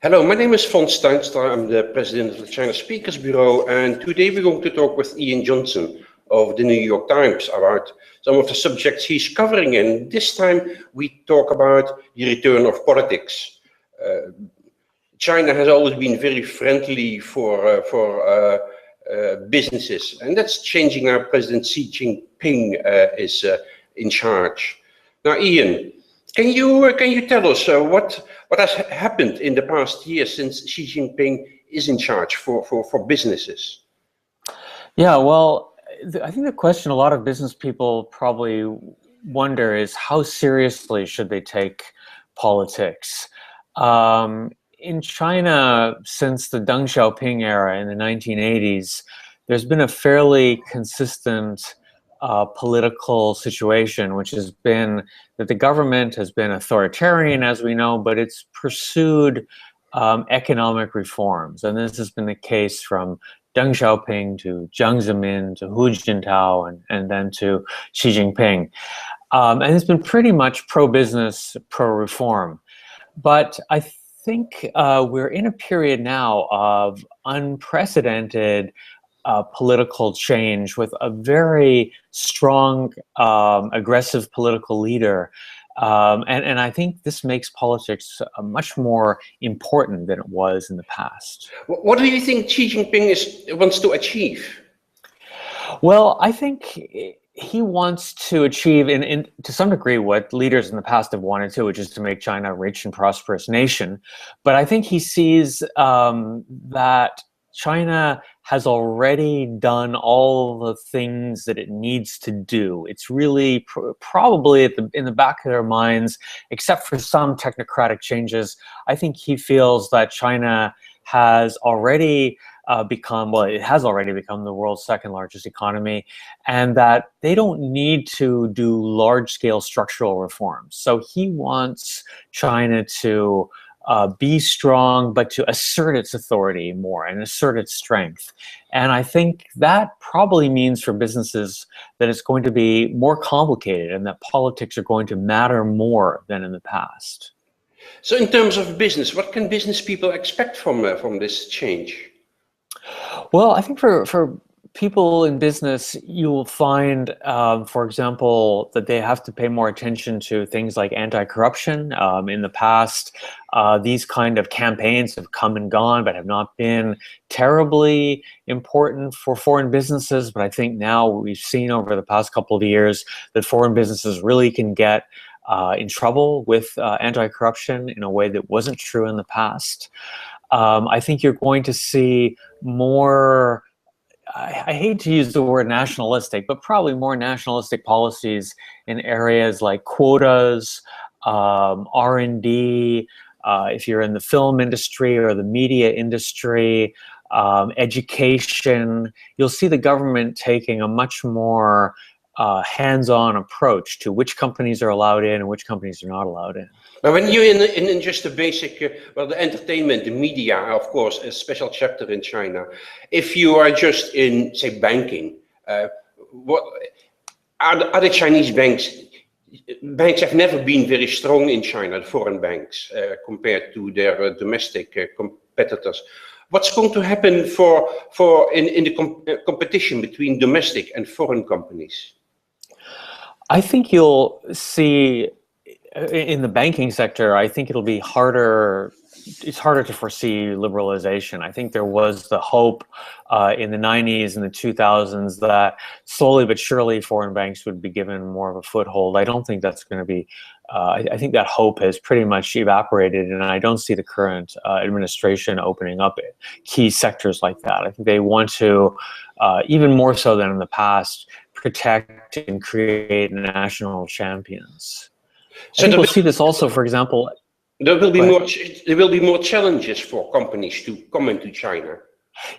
Hello, my name is Von Steinstra. I'm the president of the China Speakers Bureau, and today we're going to talk with Ian Johson of the New York Times about some of the subjects he's covering. And this time we talk about the return of politics. China has always been very friendly for businesses, and that's changing now. President Xi Jinping is in charge. Now, Ian, can you tell us what has happened in the past year since Xi Jinping is in charge for businesses? Yeah, well, I think the question a lot of business people probably wonder is how seriously should they take politics? In China, since the Deng Xiaoping era in the 1980s, there's been a fairly consistent political situation, which has been that the government has been authoritarian, as we know, but it's pursued economic reforms. And this has been the case from Deng Xiaoping to Jiang Zemin to Hu Jintao and then to Xi Jinping. And it's been pretty much pro-business, pro-reform. But I think we're in a period now of unprecedented political change with a very strong, aggressive political leader. And I think this makes politics much more important than it was in the past. What do you think Xi Jinping wants to achieve? Well, I think he wants to achieve, to some degree, what leaders in the past have wanted to, which is to make China a rich and prosperous nation. But I think he sees that China has already done all the things that it needs to do. It's really probably in the back of their minds, except for some technocratic changes. I think he feels that China has already it has already become the world's second largest economy, and that they don't need to do large-scale structural reforms. So he wants China to be strong, but to assert its authority more and assert its strength. And I think that probably means for businesses that it's going to be more complicated and that politics are going to matter more than in the past. So in terms of business, what can business people expect from this change? Well, I think for people in business, you will find, for example, that they have to pay more attention to things like anti-corruption. In the past, these kind of campaigns have come and gone, but have not been terribly important for foreign businesses. But I think now we've seen over the past couple of years that foreign businesses really can get in trouble with anti-corruption in a way that wasn't true in the past. I think you're going to see more, I hate to use the word nationalistic, but probably more nationalistic policies in areas like quotas, R&D, if you're in the film industry or the media industry, education. You'll see the government taking a much more hands-on approach to which companies are allowed in and which companies are not allowed in. Now, when you're in just the basic, the entertainment, the media, of course, a special chapter in China. If you are just in, say, banking, what are the Chinese banks? Banks have never been very strong in China, the foreign banks, compared to their domestic competitors. What's going to happen in the competition between domestic and foreign companies? I think you'll see in the banking sector, I think it'll be harder. It's harder to foresee liberalization. I think there was the hope in the 90s and the 2000s that slowly but surely foreign banks would be given more of a foothold. I don't think that's going to be, I think that hope has pretty much evaporated, and I don't see the current administration opening up key sectors like that. I think they want to, even more so than in the past, protect and create national champions. So I think we'll see this also, for example. There will be more challenges for companies to come into China.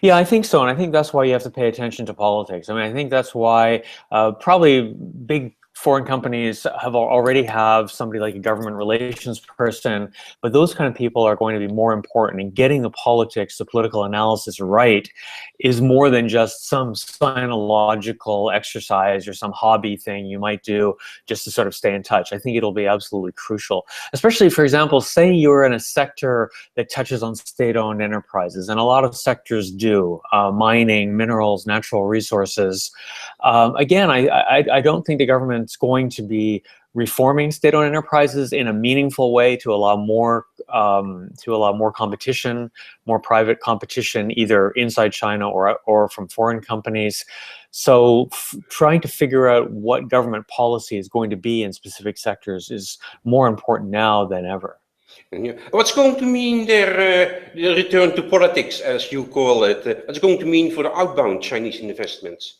Yeah, I think so, and I think that's why you have to pay attention to politics. I mean, I think that's why probably big foreign companies already have somebody like a government relations person, but those kind of people are going to be more important. And getting the politics, the political analysis right is more than just some sinological exercise or some hobby thing you might do just to sort of stay in touch. I think it'll be absolutely crucial, especially, for example, say you're in a sector that touches on state-owned enterprises, and a lot of sectors do, mining, minerals, natural resources. Again, I don't think the government's going to be reforming state-owned enterprises in a meaningful way to allow more competition, more private competition, either inside China or from foreign companies. So trying to figure out what government policy is going to be in specific sectors is more important now than ever. Yeah. What's going to mean the return to politics, as you call it? What's going to mean for the outbound Chinese investments?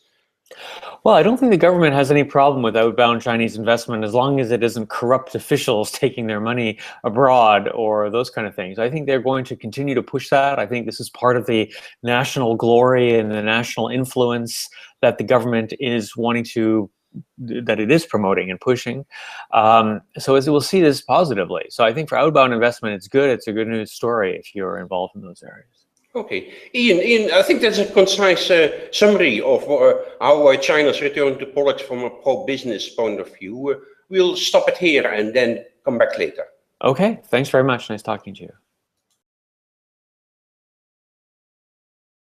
Well, I don't think the government has any problem with outbound Chinese investment as long as it isn't corrupt officials taking their money abroad or those kind of things. I think they're going to continue to push that. I think this is part of the national glory and the national influence that the government is that it is promoting and pushing. So as we'll see this positively. So I think for outbound investment, it's good. It's a good news story if you're involved in those areas. Okay, Ian, I think that's a concise summary of how China's return to politics from a pro-business point of view. We'll stop it here and then come back later. Okay, thanks very much. Nice talking to you.